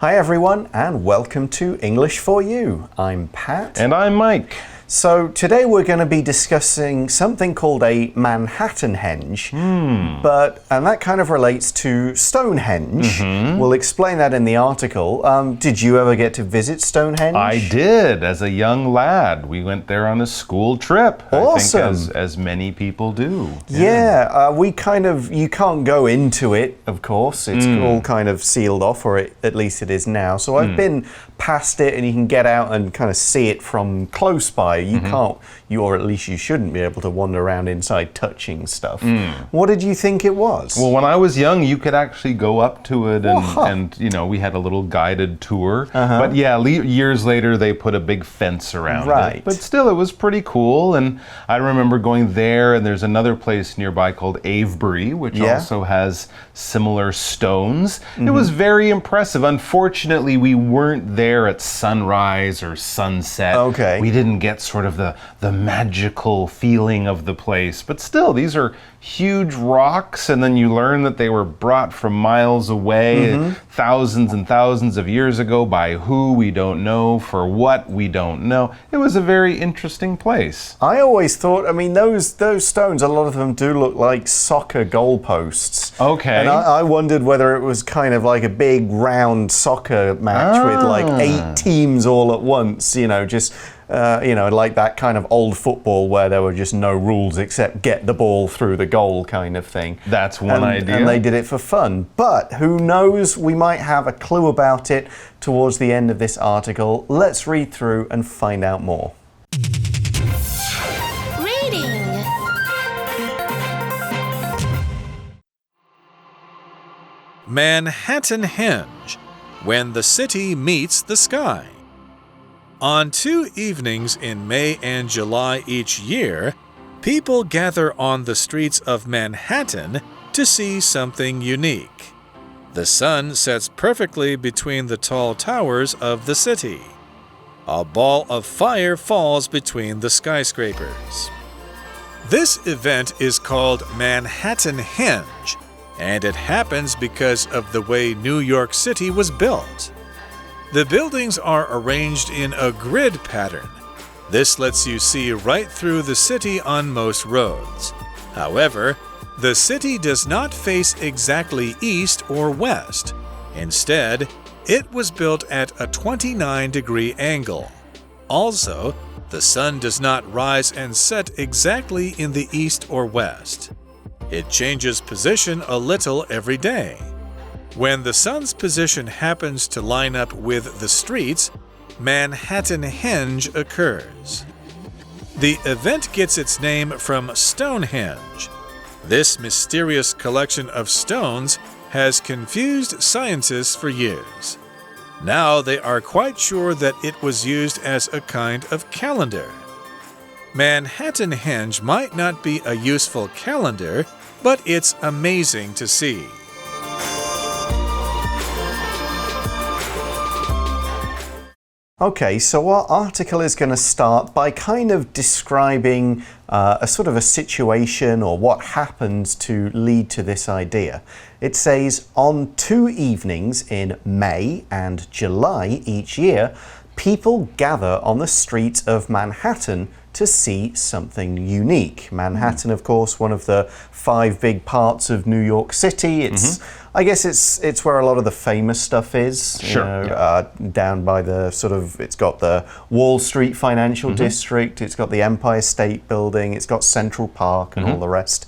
Hi everyone and welcome to English for You. I'm Pat. And I'm Mike. So today we're going to be discussing something called a Manhattanhenge, and that kind of relates to Stonehenge. We'll explain that in the article. Did you ever get to visit Stonehenge? I did as a young lad. We went there on a school trip. Awesome. I think as many people do. You can't go into it, of course. It's all kind of sealed off, or at least it is now. So I've been past it and you can get out and kind of see it from close by. You can't, or at least you shouldn't be able to wander around inside touching stuff. What did you think it was? Well, when I was young, you could actually go up to it and you know, we had a little guided tour. But yeah, years later, they put a big fence around it. But still, it was pretty cool. And I remember going there, and there's another place nearby called Avebury, which also has similar stones. It was very impressive. Unfortunately, we weren't there at sunrise or sunset. Okay. We didn't get sort of the magical feeling of the place. But still, these are huge rocks, and then you learn that they were brought from miles away, thousands and thousands of years ago, by who we don't know, for what we don't know. It was a very interesting place. I always thought, I mean, those stones, a lot of them do look like soccer goalposts. Okay. And I wondered whether it was kind of like a big round soccer match with like 8 teams all at once, you know, just like that kind of old football where there were just no rules except get the ball through the goal kind of thing. That's one idea. And they did it for fun. But who knows, we might have a clue about it towards the end of this article. Let's read through and find out more. Reading. Manhattanhenge, when the city meets the sky. On 2 evenings in May and July each year, people gather on the streets of Manhattan to see something unique. The sun sets perfectly between the tall towers of the city. A ball of fire falls between the skyscrapers. This event is called Manhattanhenge, and it happens because of the way New York City was built. The buildings are arranged in a grid pattern. This lets you see right through the city on most roads. However, the city does not face exactly east or west. Instead, it was built at a 29-degree angle. Also, the sun does not rise and set exactly in the east or west. It changes position a little every day. When the sun's position happens to line up with the streets, Manhattanhenge occurs. The event gets its name from Stonehenge. This mysterious collection of stones has confused scientists for years. Now they are quite sure that it was used as a kind of calendar. Manhattanhenge might not be a useful calendar, but it's amazing to see. Okay, so our article is going to start by kind of describing a sort of a situation or what happens to lead to this idea. It says, on 2 evenings in May and July each year, people gather on the streets of Manhattan to see something unique. Manhattan, of course, one of the 5 big parts of New York City. It's I guess it's where a lot of the famous stuff is. Sure. Down by the sort of, it's got the Wall Street Financial District, it's got the Empire State Building, it's got Central Park and all the rest.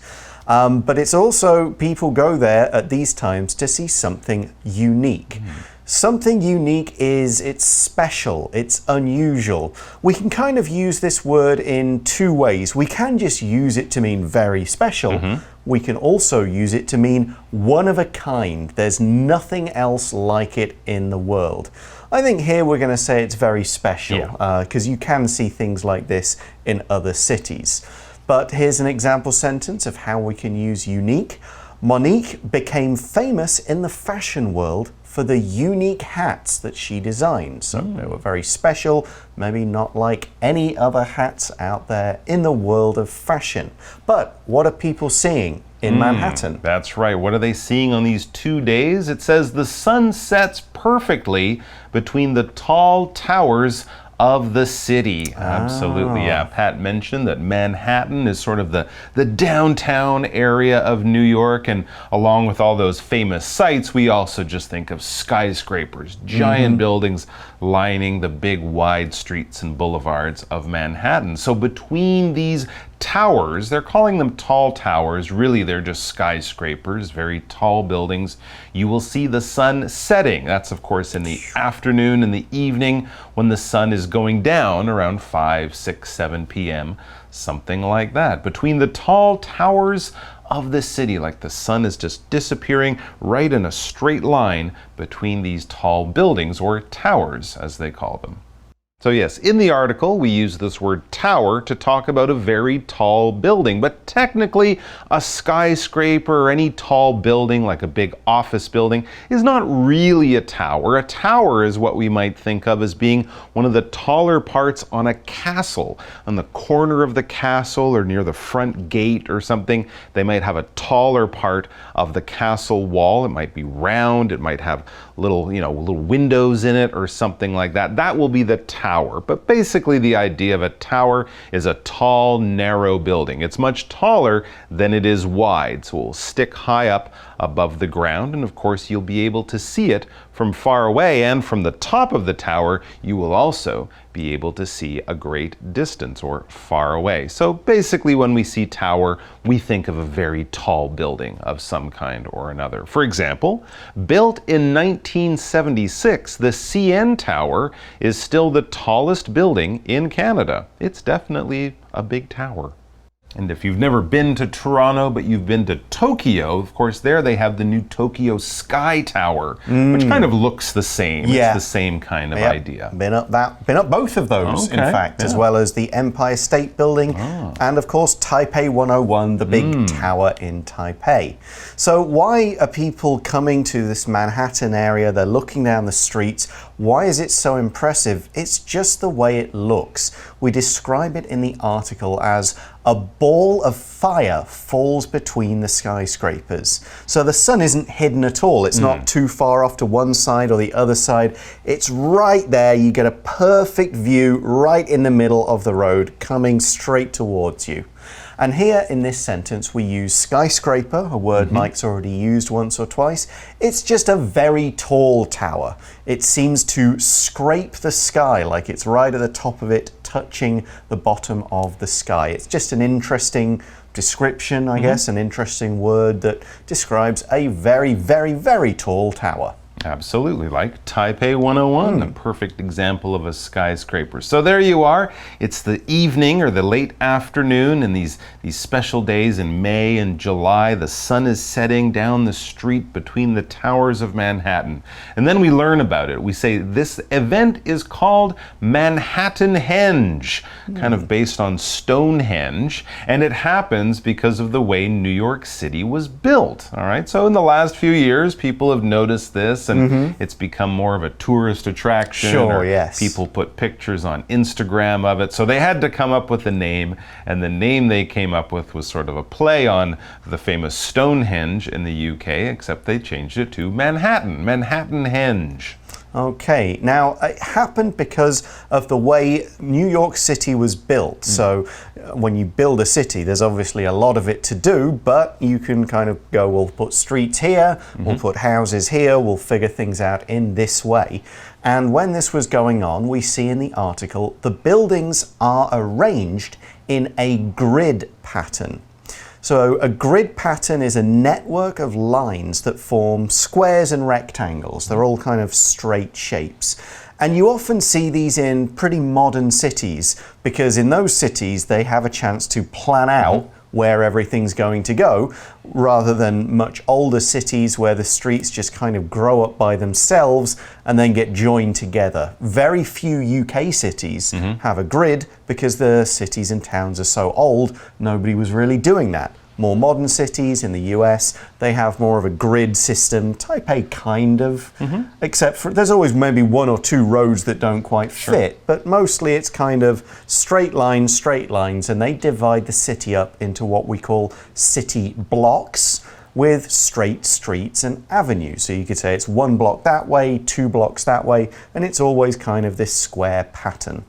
But it's also, people go there at these times to see something unique. Something unique is, it's special, it's unusual. We can kind of use this word in 2 ways. We can just use it to mean very special. We can also use it to mean one of a kind. There's nothing else like it in the world. I think here we're going to say it's very special because you can see things like this in other cities. But here's an example sentence of how we can use unique. Monique became famous in the fashion world for the unique hats that she designed. So they were very special, maybe not like any other hats out there in the world of fashion. But what are people seeing? in Manhattan. That's right. What are they seeing on these 2 days? It says the sun sets perfectly between the tall towers of the city. Absolutely, yeah. Pat mentioned that Manhattan is sort of the downtown area of New York, and along with all those famous sights, we also just think of skyscrapers, giant buildings lining the big wide streets and boulevards of Manhattan. So between these towers, they're calling them tall towers, really they're just skyscrapers, very tall buildings. You will see the sun setting. That's of course in the afternoon and the evening when the sun is going down around 5, 6, 7 p.m., something like that. Between the tall towers of the city, like the sun is just disappearing right in a straight line between these tall buildings, or towers as they call them. So yes, in the article we use this word tower to talk about a very tall building, but technically a skyscraper or any tall building like a big office building is not really a tower. A tower is what we might think of as being one of the taller parts on a castle. On the corner of the castle or near the front gate or something, they might have a taller part of the castle wall. It might be round, it might have little windows in it or something like that. That will be the tower. But basically the idea of a tower is a tall, narrow building. It's much taller than it is wide, so it will stick high up above the ground, and of course you'll be able to see it from far away, and from the top of the tower you will also be able to see a great distance or far away. So basically when we see tower, we think of a very tall building of some kind or another. For example, built in 1976, the CN Tower is still the tallest building in Canada. It's definitely a big tower. And if you've never been to Toronto, but you've been to Tokyo, of course, there they have the new Tokyo Sky Tower, which kind of looks the same. Yeah. It's the same kind of idea. Been up both of those, in fact, as well as the Empire State Building, and of course Taipei 101, the big tower in Taipei. So why are people coming to this Manhattan area? They're looking down the streets. Why is it so impressive? It's just the way it looks. We describe it in the article as a ball of fire falls between the skyscrapers. So the sun isn't hidden at all. It's not too far off to one side or the other side. It's right there. You get a perfect view right in the middle of the road coming straight towards you. And here in this sentence we use skyscraper, a word Mike's already used once or twice. It's just a very tall tower. It seems to scrape the sky, like it's right at the top of it, touching the bottom of the sky. It's just an interesting description, I guess, an interesting word that describes a very, very, very tall tower. Absolutely, like Taipei 101, a perfect example of a skyscraper. So there you are. It's the evening or the late afternoon, and these special days in May and July. The sun is setting down the street between the towers of Manhattan. And then we learn about it. We say this event is called Manhattanhenge, kind of based on Stonehenge, and it happens because of the way New York City was built. All right, so in the last few years, people have noticed this, and it's become more of a tourist attraction. Sure, yes. People put pictures on Instagram of it. So they had to come up with a name, and the name they came up with was sort of a play on the famous Stonehenge in the UK, except they changed it to Manhattan, Manhattanhenge. Okay, now it happened because of the way New York City was built. So when you build a city, there's obviously a lot of it to do, but you can kind of go, we'll put streets here, we'll put houses here, we'll figure things out in this way. And when this was going on, we see in the article, the buildings are arranged in a grid pattern. So a grid pattern is a network of lines that form squares and rectangles. They're all kind of straight shapes. And you often see these in pretty modern cities because in those cities they have a chance to plan out where everything's going to go, rather than much older cities where the streets just kind of grow up by themselves and then get joined together. Very few UK cities have a grid because the cities and towns are so old, nobody was really doing that. more modern cities in the US, they have more of a grid system. Taipei kind of, except for there's always maybe one or two roads that don't quite fit, but mostly it's kind of straight lines, and they divide the city up into what we call city blocks with straight streets and avenues. So you could say it's one block that way, two blocks that way, and it's always kind of this square pattern.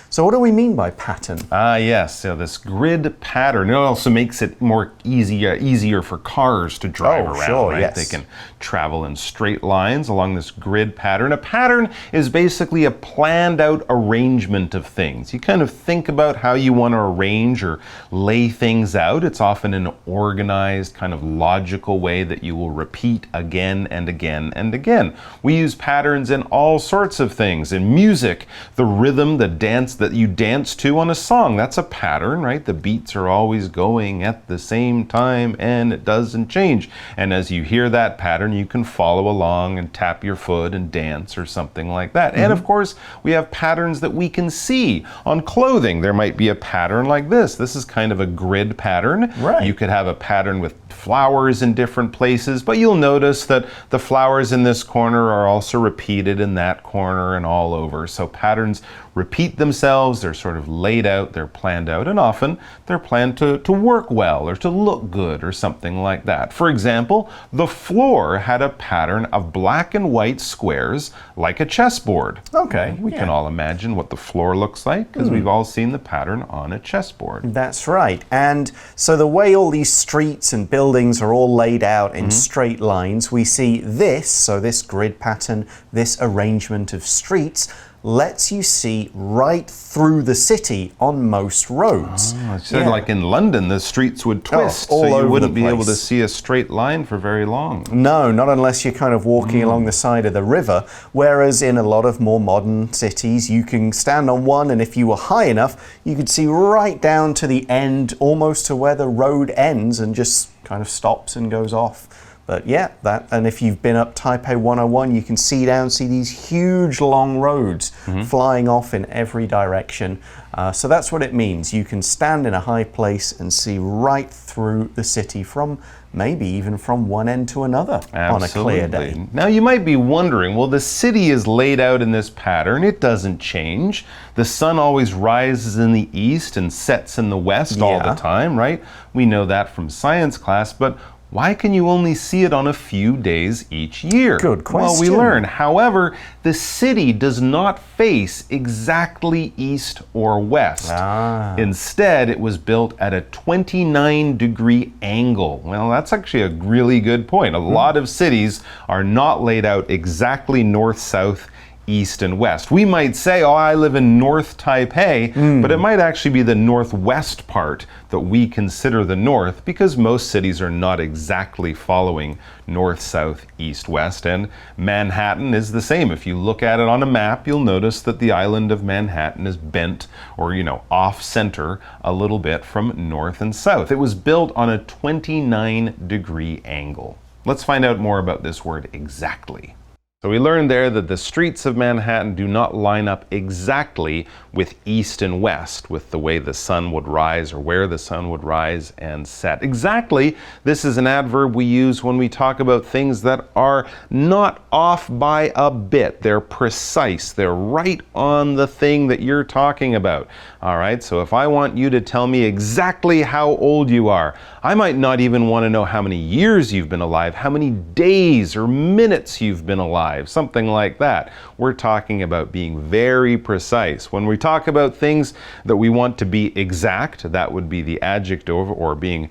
So what do we mean by pattern? Yes, so this grid pattern, it also makes it more easier for cars to drive around, sure, right? yes. They can travel in straight lines along this grid pattern. A pattern is basically a planned out arrangement of things. You kind of think about how you want to arrange or lay things out. It's often an organized, kind of logical way that you will repeat again and again and again. We use patterns in all sorts of things. In music, the rhythm, the dance that you dance to on a song, that's a pattern, right? The beats are always going at the same time and it doesn't change. And as you hear that pattern, you can follow along and tap your foot and dance or something like that. And of course, we have patterns that we can see on clothing. There might be a pattern like this. This is kind of a grid pattern. Right. You could have a pattern with flowers in different places, but you'll notice that the flowers in this corner are also repeated in that corner and all over. So patterns repeat themselves, they're sort of laid out, they're planned out, and often they're planned to work well or to look good or something like that. For example, the floor had a pattern of black and white squares like a chessboard. Okay. We can all imagine what the floor looks like because we've all seen the pattern on a chessboard. That's right. And so the way all these streets and buildings are all laid out in straight lines, we see this, so this grid pattern, this arrangement of streets, lets you see right through the city on most roads. I said like in London, the streets would twist, all so you over wouldn't the be able to place. see a straight line for very long. No, not unless you're kind of walking along the side of the river, whereas in a lot of more modern cities, you can stand on one, and if you were high enough, you could see right down to the end, almost to where the road ends and just kind of stops and goes off. But yeah, and if you've been up Taipei 101, you can see these huge long roads flying off in every direction. So that's what it means. You can stand in a high place and see right through the city from maybe even from one end to another on a clear day. Now you might be wondering, well, the city is laid out in this pattern. It doesn't change. The sun always rises in the east and sets in the west all the time, right? We know that from science class, but why can you only see it on a few days each year? Good question. Well, we learn. However, the city does not face exactly east or west. Instead, it was built at a 29-degree angle. Well, that's actually a really good point. A lot of cities are not laid out exactly north-south, east and west. We might say, oh, I live in North Taipei, but it might actually be the northwest part that we consider the north because most cities are not exactly following north, south, east, west, and Manhattan is the same. If you look at it on a map, you'll notice that the island of Manhattan is bent or, off center a little bit from north and south. It was built on a 29-degree angle. Let's find out more about this word exactly. So we learned there that the streets of Manhattan do not line up exactly with east and west, with the way the sun would rise or where the sun would rise and set. Exactly, this is an adverb we use when we talk about things that are not off by a bit. They're precise. They're right on the thing that you're talking about. All right, so if I want you to tell me exactly how old you are, I might not even want to know how many years you've been alive, how many days or minutes you've been alive, something like that. We're talking about being very precise. When we talk about things that we want to be exact, that would be the adjective, or being,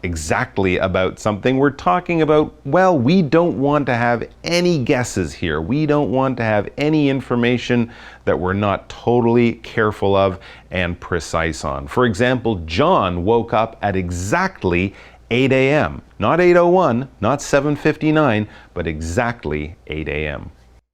exactly about something. We're talking about, well, we don't want to have any guesses here. We don't want to have any information that we're not totally careful of and precise on. For example, John woke up at exactly 8 a.m. Not 8:01, not 7:59, but exactly 8 a.m.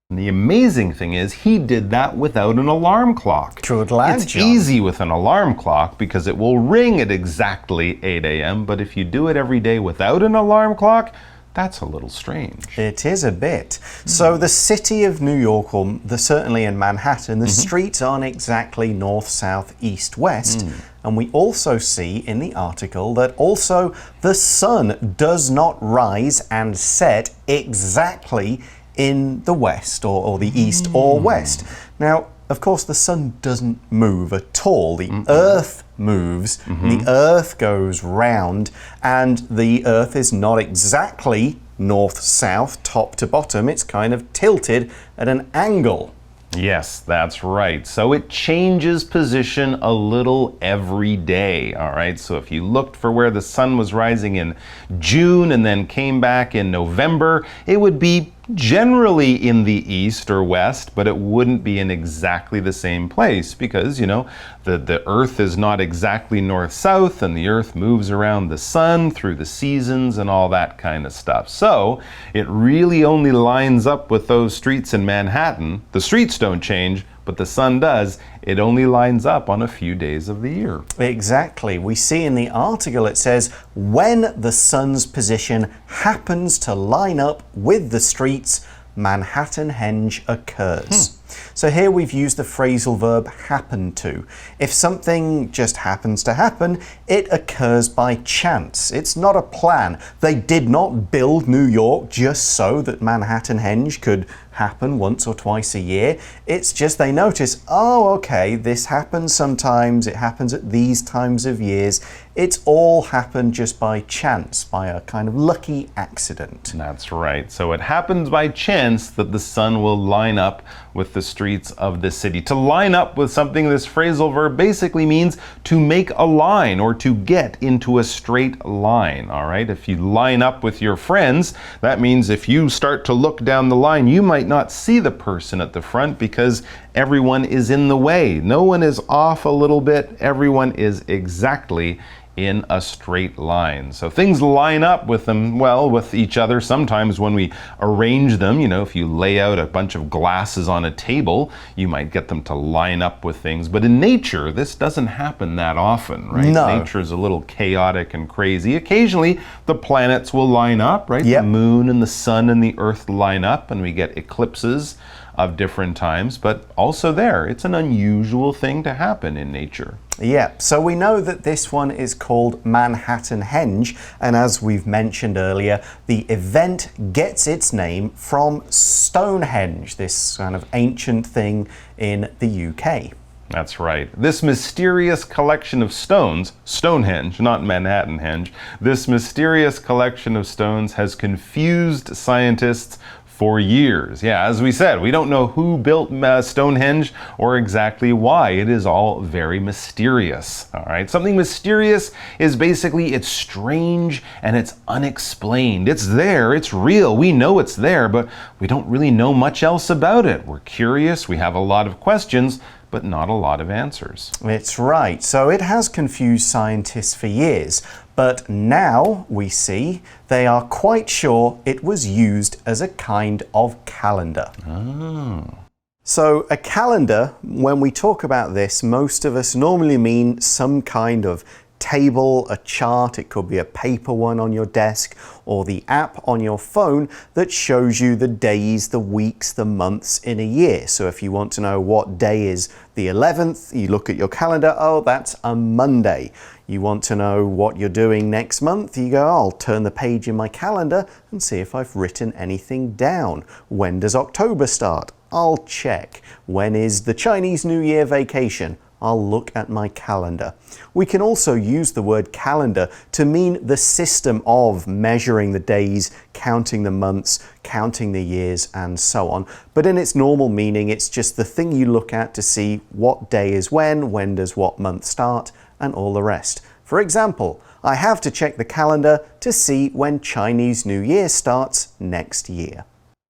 And the amazing thing is he did that without an alarm clock. Good lad, It's John. easy with an alarm clock because it will ring at exactly 8 a.m., but if you do it every day without an alarm clock, that's a little strange. It is a bit. So the city of New York, or certainly in Manhattan, the streets aren't exactly north, south, east, west. And we also see in the article that also the sun does not rise and set exactly in the west or the east or west. Now, of course, the sun doesn't move at all. The earth moves, the earth goes round, and the earth is not exactly north-south, top to bottom. It's kind of tilted at an angle. Yes, that's right. So it changes position a little every day, all right? So if you looked for where the sun was rising in June and then came back in November, it would be generally in the east or west, but it wouldn't be in exactly the same place because, you know, the earth is not exactly north-south and the earth moves around the sun through the seasons and all that kind of stuff. So it really only lines up with those streets in Manhattan. The streets don't change, but the sun does. It only lines up on a few days of the year. Exactly. We see in the article it says, when the sun's position happens to line up with the streets, Manhattanhenge occurs. So here we've used the phrasal verb happen to. If something just happens to happen, it occurs by chance. It's not a plan. They did not build New York just so that Manhattanhenge could happen once or twice a year. It's just they notice, oh, okay, this happens sometimes. It happens at these times of years. It's all happened just by chance, by a kind of lucky accident. That's right. So it happens by chance that the sun will line up with the streets of the city. To line up with something, this phrasal verb basically means to make a line or to get into a straight line, all right? If you line up with your friends, that means if you start to look down the line, you might not see the person at the front because everyone is in the way. No one is off a little bit. Everyone is exactly in a straight line. So things line up with them, well, with each other. Sometimes when we arrange them, you know, if you lay out a bunch of glasses on a table, you might get them to line up with things. But in nature, this doesn't happen that often, right? No. Nature is a little chaotic and crazy. Occasionally, the planets will line up, right? Yep. The moon and the sun and the earth line up, and we get eclipses of different times. But also there, it's an unusual thing to happen in nature. Yeah, so we know that this one is called Manhattanhenge, and as we've mentioned earlier, the event gets its name from Stonehenge, this kind of ancient thing in the UK. That's right. This mysterious collection of stones, Stonehenge, not Manhattanhenge, this mysterious collection of stones has confused scientists for years. Yeah, as we said, we don't know who built Stonehenge or exactly why. It is all very mysterious. All right, something mysterious is basically it's strange and it's unexplained. It's there, it's real, we know it's there, but we don't really know much else about it. We're curious, we have a lot of questions, but not a lot of answers. It's right. So it has confused scientists for years, but now we see they are quite sure it was used as a kind of calendar. Oh. So a calendar, when we talk about this, most of us normally mean some kind of table, a chart. It could be a paper one on your desk or the app on your phone that shows you the days, the weeks, the months in a year. So if you want to know what day is the 11th, you look at your calendar, oh, that's a Monday. You want to know what you're doing next month, you go, oh, I'll turn the page in my calendar and see if I've written anything down. When does October start? I'll check. When is the Chinese New Year vacation? I'll look at my calendar. We can also use the word calendar to mean the system of measuring the days, counting the months, counting the years, and so on. But in its normal meaning, it's just the thing you look at to see what day is when does what month start, and all the rest. For example, I have to check the calendar to see when Chinese New Year starts next year.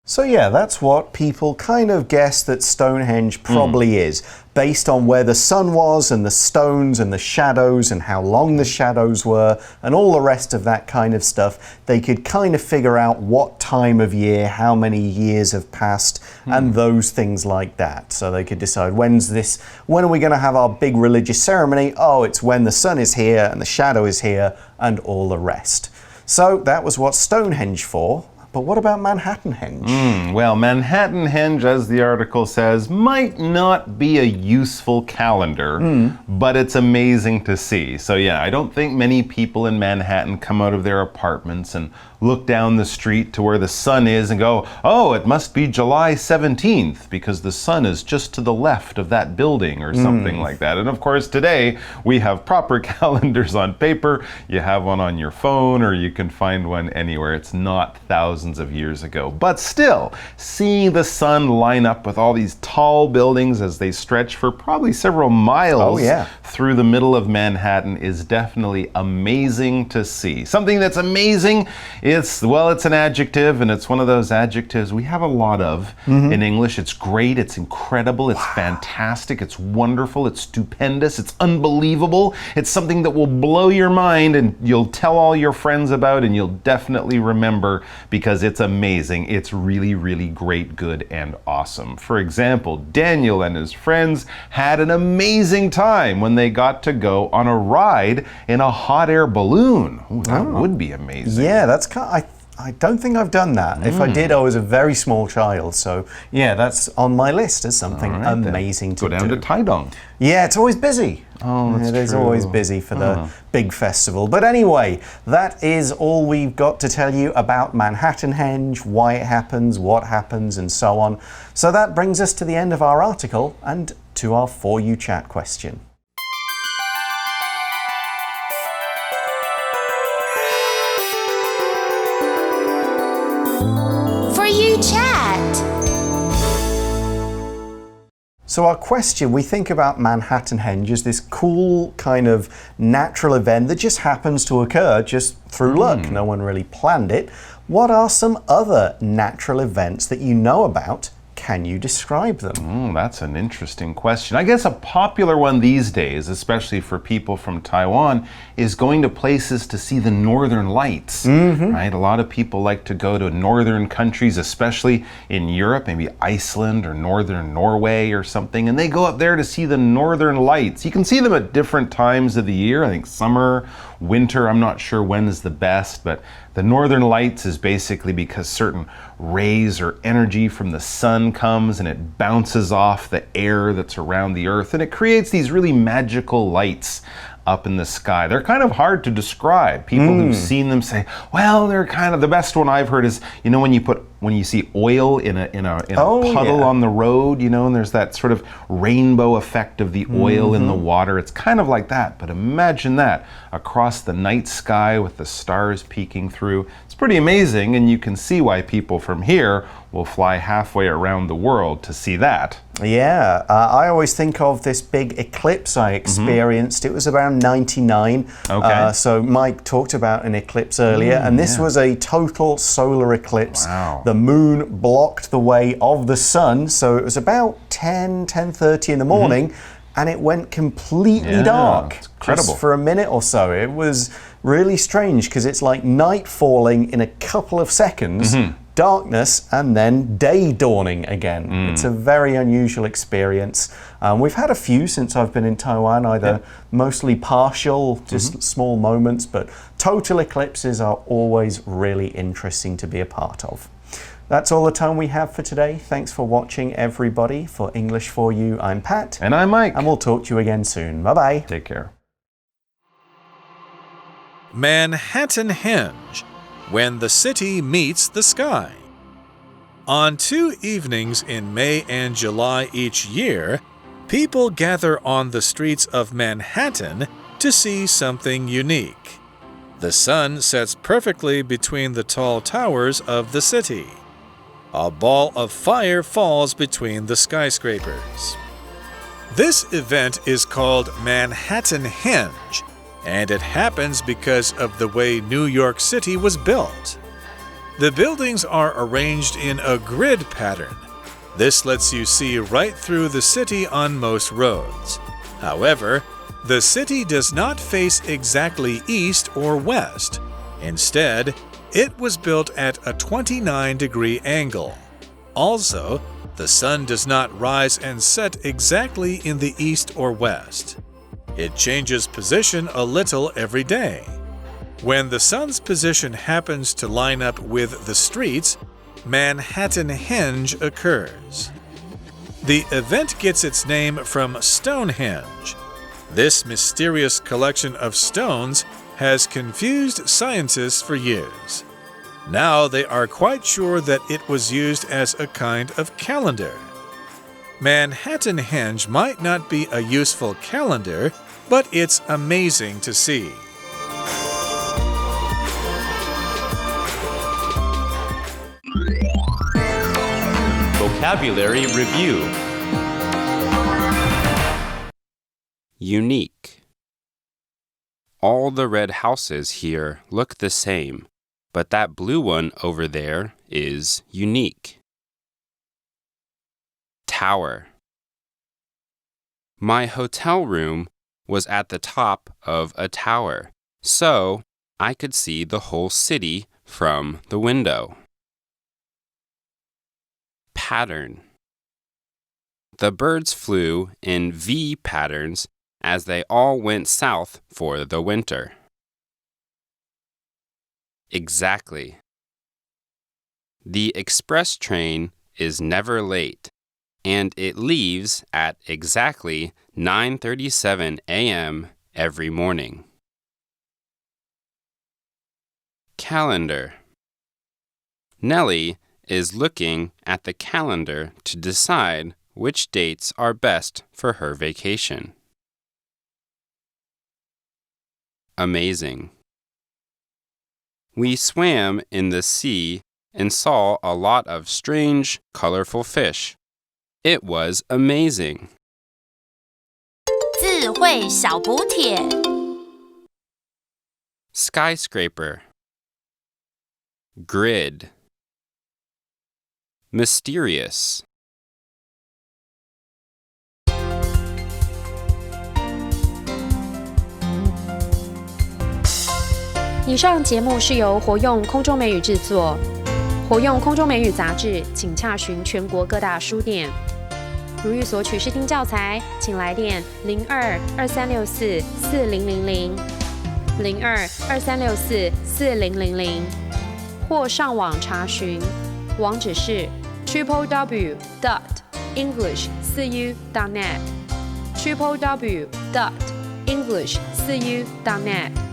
So yeah, that's what people kind of guess that Stonehenge probably is, based on where the sun was and the stones and the shadows and how long the shadows were and all the rest of that kind of stuff. They could kind of figure out what time of year, how many years have passed, and those things like that. So they could decide when are we going to have our big religious ceremony? Oh, it's when the sun is here and the shadow is here and all the rest. So that was what Stonehenge But what about Manhattanhenge? Well, Manhattanhenge, as the article says, might not be a useful calendar, but it's amazing to see. So yeah, I don't think many people in Manhattan come out of their apartments and look down the street to where the sun is and go, oh, it must be July 17th because the sun is just to the left of that building or something like that. And of course, today we have proper calendars on paper. You have one on your phone or you can find one anywhere. It's not thousands of years ago. But still, seeing the sun line up with all these tall buildings as they stretch for probably several miles through the middle of Manhattan is definitely amazing to see. Something that's amazing, it's an adjective, and it's one of those adjectives we have a lot of in English. It's great, it's incredible, it's fantastic, it's wonderful, it's stupendous, it's unbelievable. It's something that will blow your mind and you'll tell all your friends about and you'll definitely remember because it's amazing. It's really, really great, good, and awesome. For example, Daniel and his friends had an amazing time when they got to go on a ride in a hot air balloon. Ooh, that would be amazing. Yeah, that's I don't think I've done that. If I did, I was a very small child. So yeah, that's on my list as something amazing to do. Go down to Taidong. Yeah, it's always busy. Oh, that's It is true. always busy for the big festival. But anyway, that is all we've got to tell you about Manhattanhenge, why it happens, what happens, and so on. So that brings us to the end of our article and to our For You Chat question. For You Chat. So our question, we think about Manhattanhenge as this cool kind of natural event that just happens to occur just through luck. No one really planned it. What are some other natural events that you know about? Can you describe them? That's an interesting question. I guess a popular one these days, especially for people from Taiwan, is going to places to see the northern lights, right? A lot of people like to go to northern countries, especially in Europe, maybe Iceland or northern Norway or something, and they go up there to see the northern lights. You can see them at different times of the year. I think summer, winter, I'm not sure when is the best, but the northern lights is basically because certain rays or energy from the sun comes and it bounces off the air that's around the earth and it creates these really magical lights up in the sky. They're kind of hard to describe. People who've seen them say, well, they're kind of, the best one I've heard is, you know, when you see oil in a puddle on the road, you know, and there's that sort of rainbow effect of the oil in the water. It's kind of like that, but imagine that across the night sky with the stars peeking through. It's pretty amazing, and you can see why people from here will fly halfway around the world to see that. Yeah, I always think of this big eclipse I experienced. It was around 99. Okay. So Mike talked about an eclipse earlier, and this was a total solar eclipse. Wow. The moon blocked the way of the sun, so it was about 10:30 in the morning, and it went completely dark. It's incredible. Just for a minute or so. It was really strange because it's like night falling in a couple of seconds. Darkness and then day dawning again. It's a very unusual experience. We've had a few since I've been in Taiwan, either mostly partial, just small moments, but total eclipses are always really interesting to be a part of. That's all the time we have for today. Thanks for watching, everybody. For English For You, I'm Pat. And I'm Mike. And we'll talk to you again soon. Bye-bye. Take care. Manhattanhenge, when the city meets the sky. On 2 evenings in May and July each year, people gather on the streets of Manhattan to see something unique. The sun sets perfectly between the tall towers of the city. A ball of fire falls between the skyscrapers. This event is called Manhattanhenge, and it happens because of the way New York City was built. The buildings are arranged in a grid pattern. This lets you see right through the city on most roads. However, the city does not face exactly east or west. Instead, it was built at a 29-degree angle. Also, the sun does not rise and set exactly in the east or west. It changes position a little every day. When the sun's position happens to line up with the streets, Manhattanhenge occurs. The event gets its name from Stonehenge. This mysterious collection of stones has confused scientists for years. Now they are quite sure that it was used as a kind of calendar. Manhattanhenge might not be a useful calendar, but it's amazing to see. Vocabulary Review. Unique. All the red houses here look the same, but that blue one over there is unique. Tower. My hotel room was at the top of a tower, so I could see the whole city from the window. Pattern. The birds flew in V patterns as they all went south for the winter. Exactly. The express train is never late, and it leaves at exactly 9:37 a.m. every morning. Calendar. Nellie is looking at the calendar to decide which dates are best for her vacation. Amazing. We swam in the sea and saw a lot of strange, colorful fish. It was amazing. 智慧小补帖 Skyscraper. Grid. Mysterious. 以上节目是由活用空中美语制作，活用空中美语杂志，请洽询全国各大书店。如欲索取试听教材，请来电02-2364-4000 02-2364-4000，或上网查询，网址是 www.english4u.net www.english4u.net